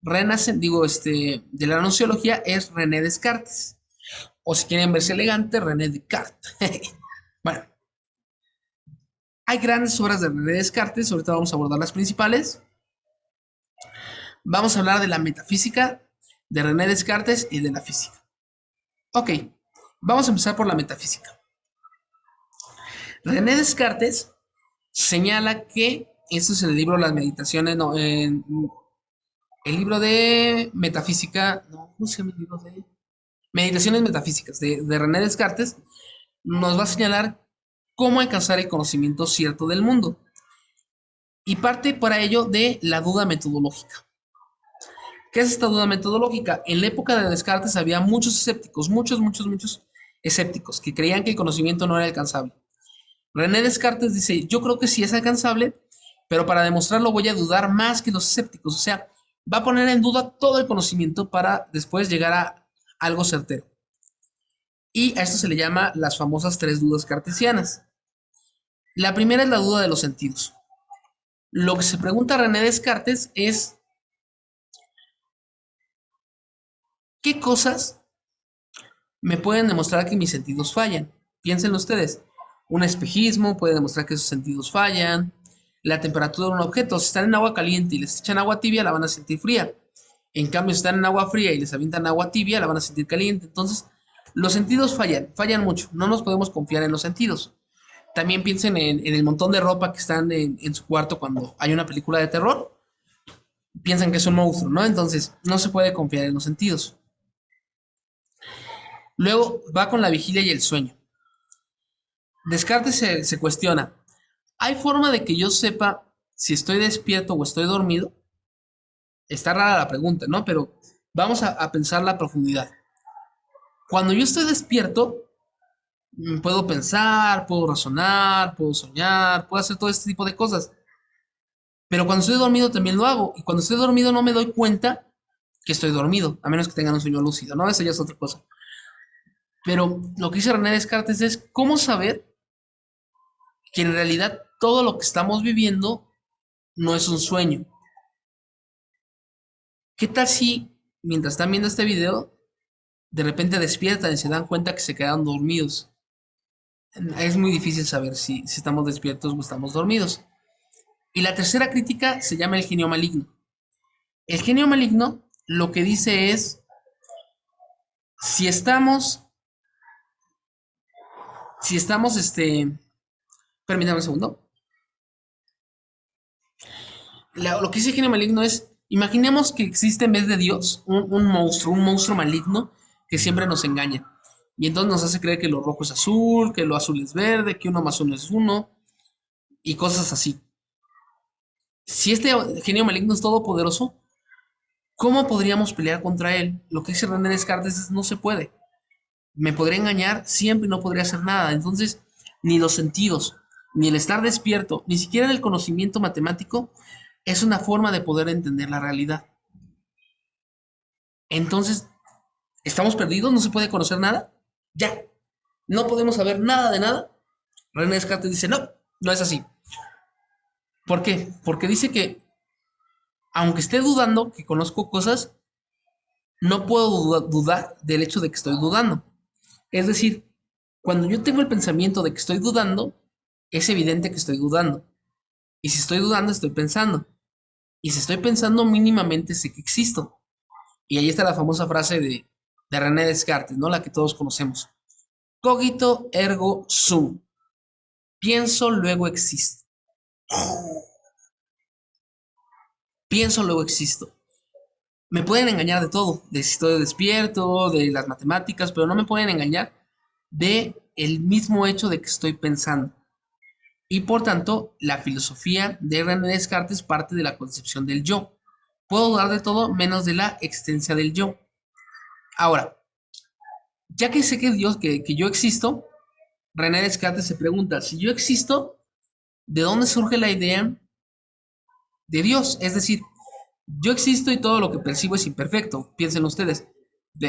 de la nociología es René Descartes. O si quieren verse elegante, René Descartes. Bueno, hay grandes obras de René Descartes, ahorita vamos a abordar las principales. Vamos a hablar de la metafísica, de René Descartes y de la física. Ok, vamos a empezar por la metafísica. René Descartes señala que, esto es en el libro Las Meditaciones, no, en el libro de metafísica, no, ¿cómo se llama el libro de Meditaciones Metafísicas de René Descartes? Nos va a señalar cómo alcanzar el conocimiento cierto del mundo. Y parte para ello de la duda metodológica. ¿Qué es esta duda metodológica? En la época de Descartes había muchos escépticos, muchos escépticos que creían que el conocimiento no era alcanzable. René Descartes dice, yo creo que sí es alcanzable, pero para demostrarlo voy a dudar más que los escépticos. O sea, va a poner en duda todo el conocimiento para después llegar a algo certero. Y a esto se le llama las famosas tres dudas cartesianas. La primera es la duda de los sentidos. Lo que se pregunta René Descartes es, ¿qué cosas me pueden demostrar que mis sentidos fallan? Piénsenlo ustedes. Un espejismo puede demostrar que sus sentidos fallan. La temperatura de un objeto, si están en agua caliente y les echan agua tibia, la van a sentir fría. En cambio, si están en agua fría y les avientan agua tibia, la van a sentir caliente. Entonces, los sentidos fallan mucho. No nos podemos confiar en los sentidos. También piensen en el montón de ropa que están en su cuarto cuando hay una película de terror. Piensan que es un monstruo, ¿no? Entonces, no se puede confiar en los sentidos. Luego va con la vigilia y el sueño. Descartes se cuestiona, ¿hay forma de que yo sepa si estoy despierto o estoy dormido? Está rara la pregunta, ¿no? Pero vamos a pensar la profundidad. Cuando yo estoy despierto, puedo pensar, puedo razonar, puedo soñar, puedo hacer todo este tipo de cosas. Pero cuando estoy dormido también lo hago. Y cuando estoy dormido no me doy cuenta que estoy dormido, a menos que tengan un sueño lúcido, ¿no? Eso ya es otra cosa. Pero lo que dice René Descartes es cómo saber que en realidad todo lo que estamos viviendo no es un sueño. ¿Qué tal si mientras están viendo este video, de repente despiertan y se dan cuenta que se quedaron dormidos? Es muy difícil saber si estamos despiertos o estamos dormidos. Y la tercera crítica se llama el genio maligno. El genio maligno lo que dice es, si estamos, permítame un segundo. Lo que dice el genio maligno es, imaginemos que existe en vez de Dios un monstruo maligno que siempre nos engaña. Y entonces nos hace creer que lo rojo es azul, que lo azul es verde, que uno más uno es uno, y cosas así. Si este genio maligno es todopoderoso, ¿cómo podríamos pelear contra él? Lo que dice René Descartes es, no se puede. Me podría engañar siempre y no podría hacer nada. Entonces, ni los sentidos, ni el estar despierto, ni siquiera el conocimiento matemático es una forma de poder entender la realidad. Entonces, ¿estamos perdidos? ¿No se puede conocer nada? Ya. ¿No podemos saber nada de nada? René Descartes dice, no, no es así. ¿Por qué? Porque dice que, aunque esté dudando que conozco cosas, no puedo dudar del hecho de que estoy dudando. Es decir, cuando yo tengo el pensamiento de que estoy dudando, es evidente que estoy dudando. Y si estoy dudando, estoy pensando. Y si estoy pensando, mínimamente sé que existo. Y ahí está la famosa frase de René Descartes, ¿no? La que todos conocemos. Cogito ergo sum. Pienso, luego existo. Pienso, luego existo. Me pueden engañar de todo, de si estoy despierto, de las matemáticas, pero no me pueden engañar de el mismo hecho de que estoy pensando. Y por tanto, la filosofía de René Descartes parte de la concepción del yo. Puedo dudar de todo menos de la existencia del yo. Ahora, ya que sé que Dios, que yo existo, René Descartes se pregunta, si yo existo, ¿de dónde surge la idea de Dios? Es decir, yo existo y todo lo que percibo es imperfecto. Piensen ustedes,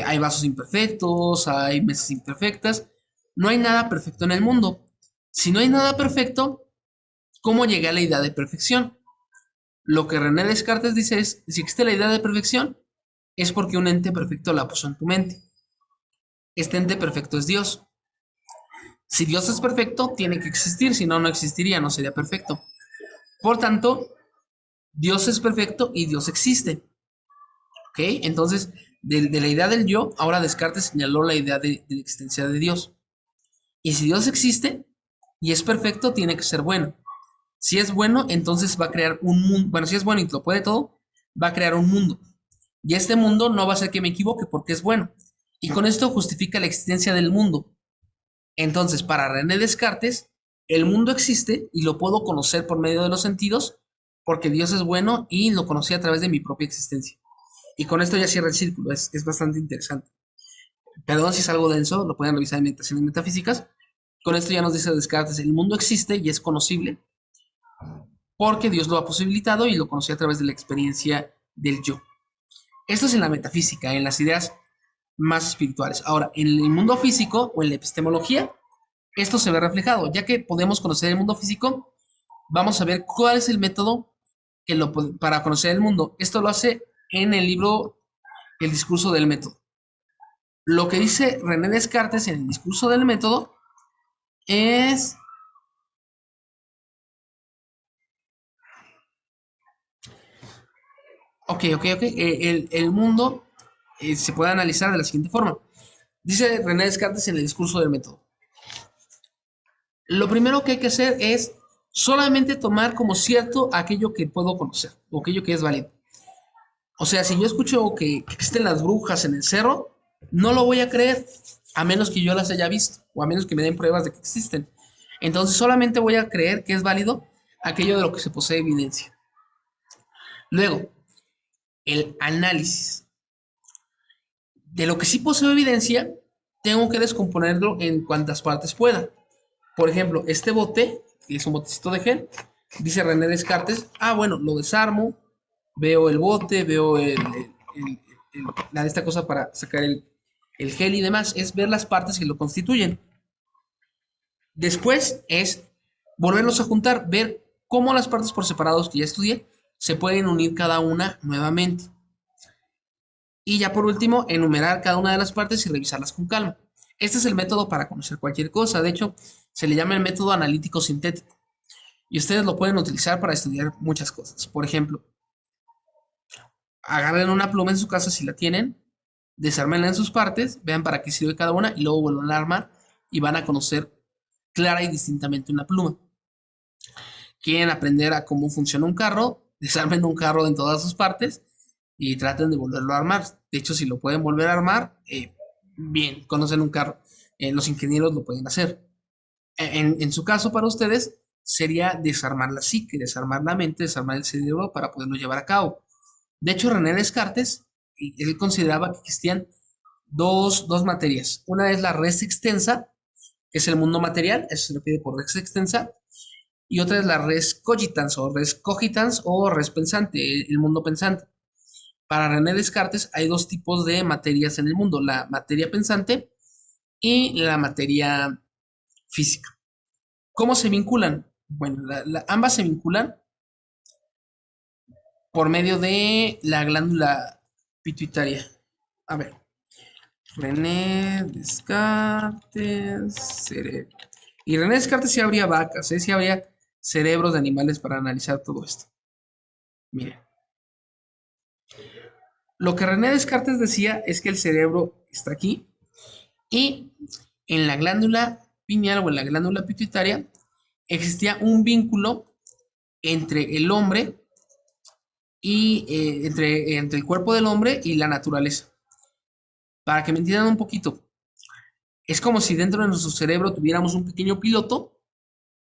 hay vasos imperfectos, hay mesas imperfectas, no hay nada perfecto en el mundo. Si no hay nada perfecto, ¿cómo llegué a la idea de perfección? Lo que René Descartes dice es, si existe la idea de perfección, es porque un ente perfecto la puso en tu mente. Este ente perfecto es Dios. Si Dios es perfecto, tiene que existir, si no, no existiría, no sería perfecto. Por tanto, Dios es perfecto y Dios existe. ¿Ok? Entonces, de la idea del yo, ahora Descartes señaló la idea de la existencia de Dios. Y si Dios existe y es perfecto, tiene que ser bueno. Si es bueno, entonces va a crear un mundo. Bueno, si es bueno y lo puede todo, va a crear un mundo. Y este mundo no va a hacer que me equivoque porque es bueno. Y con esto justifica la existencia del mundo. Entonces, para René Descartes, el mundo existe y lo puedo conocer por medio de los sentidos porque Dios es bueno y lo conocí a través de mi propia existencia. Y con esto ya cierra el círculo, es bastante interesante. Perdón si es algo denso, lo pueden revisar en Meditaciones Metafísicas. Con esto ya nos dice Descartes, el mundo existe y es conocible porque Dios lo ha posibilitado y lo conocí a través de la experiencia del yo. Esto es en la metafísica, en las ideas más espirituales. Ahora, en el mundo físico o en la epistemología, esto se ve reflejado. Ya que podemos conocer el mundo físico, vamos a ver cuál es el método para conocer el mundo. Esto lo hace en el libro El discurso del método. Lo que dice René Descartes en el discurso del método es... Ok. El mundo se puede analizar de la siguiente forma. Dice René Descartes en el discurso del método. Lo primero que hay que hacer es solamente tomar como cierto aquello que puedo conocer, o aquello que es válido. O sea, si yo escucho que existen las brujas en el cerro, no lo voy a creer, a menos que yo las haya visto, o a menos que me den pruebas de que existen. Entonces solamente voy a creer que es válido aquello de lo que se posee evidencia. Luego, el análisis. De lo que sí poseo evidencia, tengo que descomponerlo en cuantas partes pueda. Por ejemplo, este bote, que es un botecito de gel, dice René Descartes, bueno, lo desarmo, veo el bote, veo esta cosa para sacar el gel y demás, es ver las partes que lo constituyen. Después es volverlos a juntar, ver cómo las partes por separados que ya estudié se pueden unir cada una nuevamente. Y ya por último, enumerar cada una de las partes y revisarlas con calma. Este es el método para conocer cualquier cosa. De hecho, se le llama el método analítico sintético. Y ustedes lo pueden utilizar para estudiar muchas cosas. Por ejemplo, agarren una pluma en su casa si la tienen, desármenla en sus partes, vean para qué sirve cada una y luego vuelvan a armar y van a conocer clara y distintamente una pluma. Quieren aprender a cómo funciona un carro, desarmen un carro en todas sus partes y traten de volverlo a armar. De hecho, si lo pueden volver a armar, bien, conocen un carro. Los ingenieros lo pueden hacer. En su caso, para ustedes, sería desarmar la psique, desarmar la mente, desarmar el cerebro para poderlo llevar a cabo. De hecho, René Descartes, él consideraba que existían dos materias. Una es la res extensa, que es el mundo material, eso se le pide por res extensa, y otra es la res cogitans o res pensante, el mundo pensante. Para René Descartes hay dos tipos de materias en el mundo, la materia pensante y la materia física. ¿Cómo se vinculan? Bueno, ambas se vinculan por medio de la glándula pituitaria. A ver, René Descartes, cerebro. Y René Descartes sí habría vacas, sí habría cerebros de animales para analizar todo esto. Miren. Lo que René Descartes decía es que el cerebro está aquí y en la glándula pineal o en la glándula pituitaria existía un vínculo entre el hombre y entre el cuerpo del hombre y la naturaleza. Para que me entiendan un poquito, es como si dentro de nuestro cerebro tuviéramos un pequeño piloto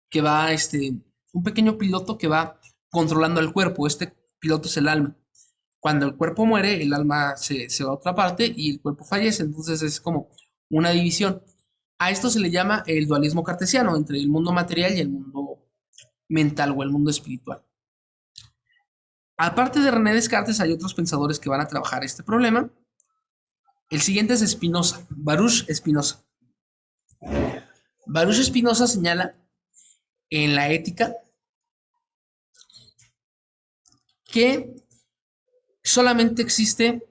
que va, un pequeño piloto que va controlando al cuerpo. Este piloto es el alma. Cuando el cuerpo muere, el alma se va a otra parte y el cuerpo fallece. Entonces es como una división. A esto se le llama el dualismo cartesiano entre el mundo material y el mundo mental o el mundo espiritual. Aparte de René Descartes, hay otros pensadores que van a trabajar este problema. El siguiente es Spinoza, Baruch Spinoza. Baruch Spinoza señala en la ética que solamente existe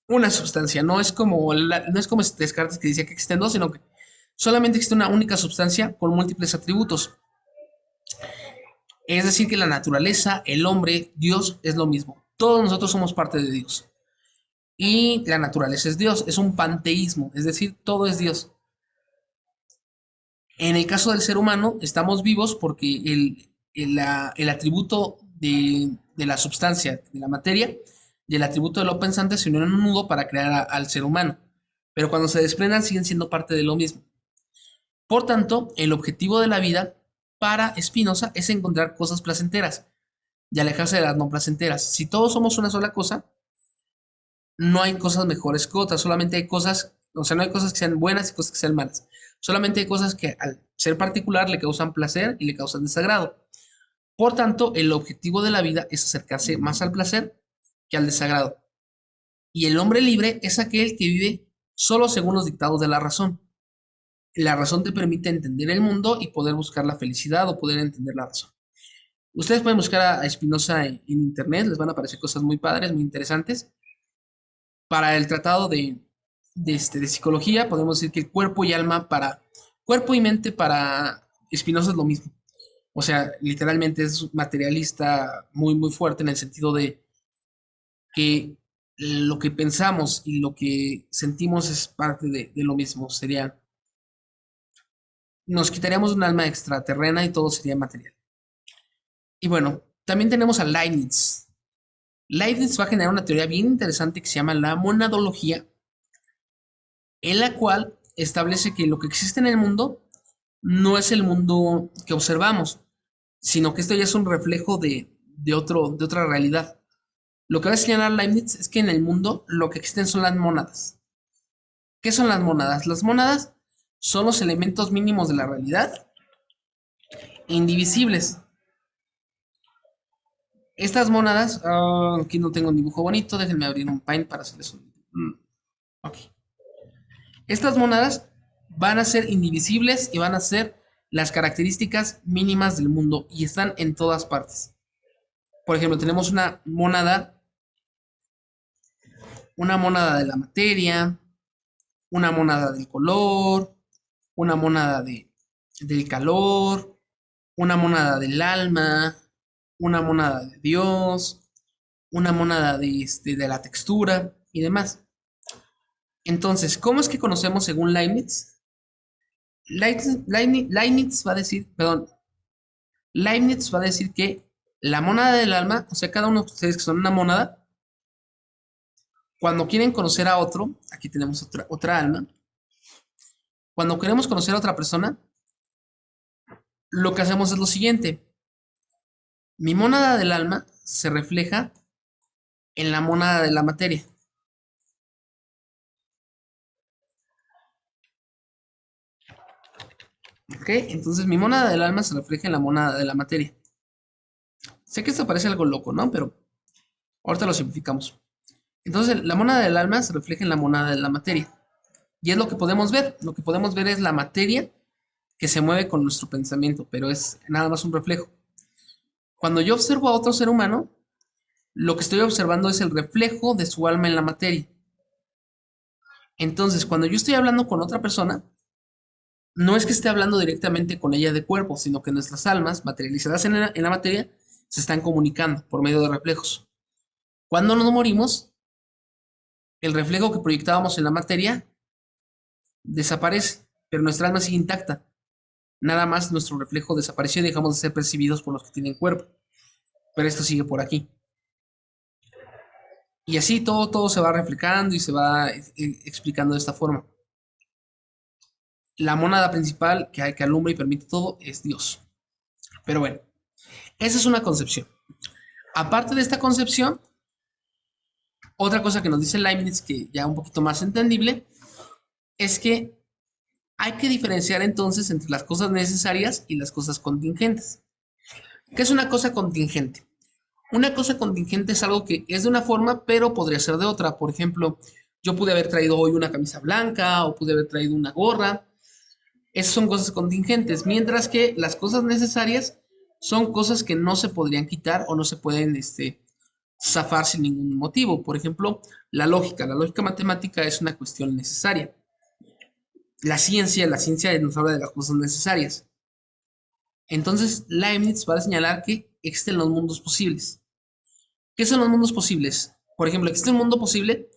una sustancia, no es como Descartes que decía que existen dos, sino que solamente existe una única sustancia con múltiples atributos. Es decir, que la naturaleza, el hombre, Dios es lo mismo. Todos nosotros somos parte de Dios. Y la naturaleza es Dios, es un panteísmo, es decir, todo es Dios. En el caso del ser humano, estamos vivos porque el atributo de la sustancia, de la materia, y el atributo de lo pensante se unieron en un nudo para crear al ser humano. Pero cuando se desprendan, siguen siendo parte de lo mismo. Por tanto, el objetivo de la vida para Spinoza es encontrar cosas placenteras y alejarse de las no placenteras. Si todos somos una sola cosa, no hay cosas mejores que otras, solamente hay cosas, o sea, no hay cosas que sean buenas y cosas que sean malas. Solamente hay cosas que al ser particular le causan placer y le causan desagrado. Por tanto, el objetivo de la vida es acercarse más al placer que al desagrado. Y el hombre libre es aquel que vive solo según los dictados de la razón. La razón te permite entender el mundo y poder buscar la felicidad o poder entender la razón. Ustedes pueden buscar a Spinoza en internet, les van a aparecer cosas muy padres, muy interesantes. Para el tratado de psicología, podemos decir que el cuerpo y mente para Spinoza es lo mismo. O sea, literalmente es materialista muy, muy fuerte en el sentido de que lo que pensamos y lo que sentimos es parte de lo mismo. Nos quitaríamos un alma extraterrena y todo sería material. Y bueno, también tenemos a Leibniz. Leibniz va a generar una teoría bien interesante que se llama la monadología, en la cual establece que lo que existe en el mundo no es el mundo que observamos, sino que esto ya es un reflejo de otra realidad. Lo que va a señalar Leibniz es que en el mundo lo que existen son las mónadas. ¿Qué son las mónadas? Las mónadas son los elementos mínimos de la realidad, indivisibles. Estas mónadas, aquí no tengo un dibujo bonito, déjenme abrir un Paint para hacerles un... ok. Estas mónadas van a ser indivisibles y van a ser las características mínimas del mundo y están en todas partes. Por ejemplo, tenemos una mónada de la materia, una mónada del color, una mónada del calor, una mónada del alma, una mónada de Dios, una mónada de la textura y demás. Entonces, ¿cómo es que conocemos según Leibniz? Leibniz va a decir, perdón, Leibniz va a decir que la mónada del alma, o sea, cada uno de ustedes que son una mónada, cuando quieren conocer a otro, aquí tenemos otra alma, cuando queremos conocer a otra persona, lo que hacemos es lo siguiente. Mi mónada del alma se refleja en la mónada de la materia. ¿Ok? Entonces mi mónada del alma se refleja en la mónada de la materia. Sé que esto parece algo loco, ¿no? Pero ahorita lo simplificamos. Entonces la mónada del alma se refleja en la mónada de la materia. Y es lo que podemos ver. Lo que podemos ver es la materia que se mueve con nuestro pensamiento, pero es nada más un reflejo. Cuando yo observo a otro ser humano, lo que estoy observando es el reflejo de su alma en la materia. Entonces, cuando yo estoy hablando con otra persona, no es que esté hablando directamente con ella de cuerpo, sino que nuestras almas, materializadas en la materia, se están comunicando por medio de reflejos. Cuando nos morimos, el reflejo que proyectábamos en la materia desaparece, pero nuestra alma sigue intacta. Nada más nuestro reflejo desapareció y dejamos de ser percibidos por los que tienen cuerpo. Pero esto sigue por aquí. Y así todo se va reflejando y se va explicando de esta forma. La mónada principal que alumbra y permite todo es Dios. Pero bueno, esa es una concepción. Aparte de esta concepción, otra cosa que nos dice Leibniz, que ya un poquito más entendible, es que hay que diferenciar entonces entre las cosas necesarias y las cosas contingentes. ¿Qué es una cosa contingente? Una cosa contingente es algo que es de una forma, pero podría ser de otra. Por ejemplo, yo pude haber traído hoy una camisa blanca o pude haber traído una gorra. Esas son cosas contingentes, mientras que las cosas necesarias son cosas que no se podrían quitar o no se pueden zafar sin ningún motivo. Por ejemplo, la lógica matemática es una cuestión necesaria. La ciencia nos habla de las cosas necesarias. Entonces, Leibniz va a señalar que existen los mundos posibles. ¿Qué son los mundos posibles? Por ejemplo, existe un mundo posible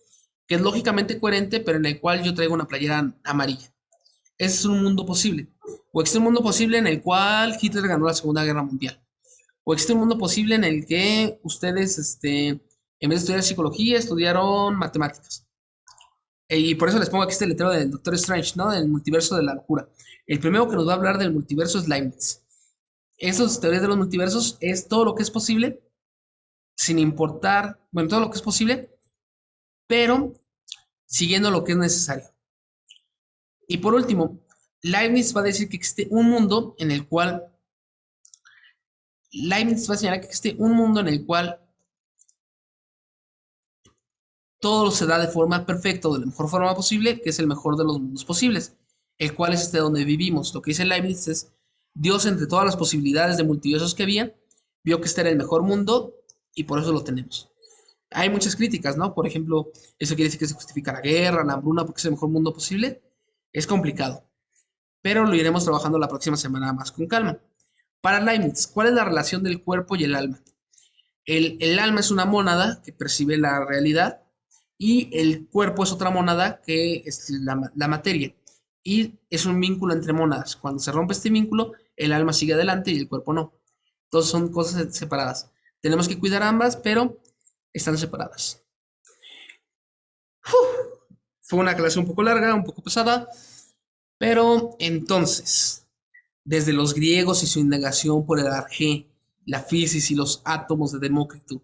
que es lógicamente coherente, pero en el cual yo traigo una playera amarilla. Ese es un mundo posible. O existe un mundo posible en el cual Hitler ganó la Segunda Guerra Mundial. O existe un mundo posible en el que ustedes, en vez de estudiar psicología, estudiaron matemáticas. Y por eso les pongo aquí este letrero del Doctor Strange, ¿no? Del multiverso de la locura. El primero que nos va a hablar del multiverso es Leibniz. Esas teorías de los multiversos es todo lo que es posible, sin importar, bueno, todo lo que es posible, pero siguiendo lo que es necesario. Y por último, Leibniz va a decir que existe un mundo en el cual Leibniz va a señalar que existe un mundo en el cual todo se da de forma perfecta o de la mejor forma posible, que es el mejor de los mundos posibles, el cual es este donde vivimos. Lo que dice Leibniz es, Dios entre todas las posibilidades de multiversos que había, vio que este era el mejor mundo y por eso lo tenemos. Hay muchas críticas, ¿no? Por ejemplo, eso quiere decir que se justifica la guerra, la hambruna, porque es el mejor mundo posible. Es complicado, pero lo iremos trabajando la próxima semana más con calma. Para Leibniz, ¿cuál es la relación del cuerpo y el alma? El alma es una mónada que percibe la realidad y el cuerpo es otra mónada que es la materia. Y es un vínculo entre mónadas. Cuando se rompe este vínculo, el alma sigue adelante y el cuerpo no. Entonces son cosas separadas. Tenemos que cuidar ambas, pero están separadas. Fue una clase un poco larga, un poco pesada, pero entonces, desde los griegos y su indagación por el arjé, la fisis y los átomos de Demócrito,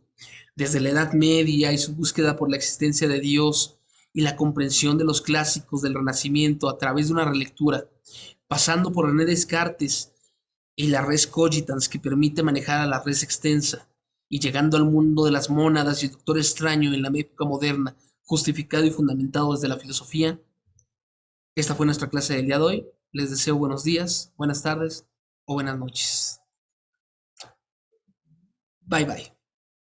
desde la Edad Media y su búsqueda por la existencia de Dios y la comprensión de los clásicos del Renacimiento a través de una relectura, pasando por René Descartes y la res cogitans que permite manejar a la res extensa, y llegando al mundo de las mónadas y el Doctor Extraño en la época moderna, justificado y fundamentado desde la filosofía. Esta fue nuestra clase del día de hoy. Les deseo buenos días, buenas tardes o buenas noches. Bye bye.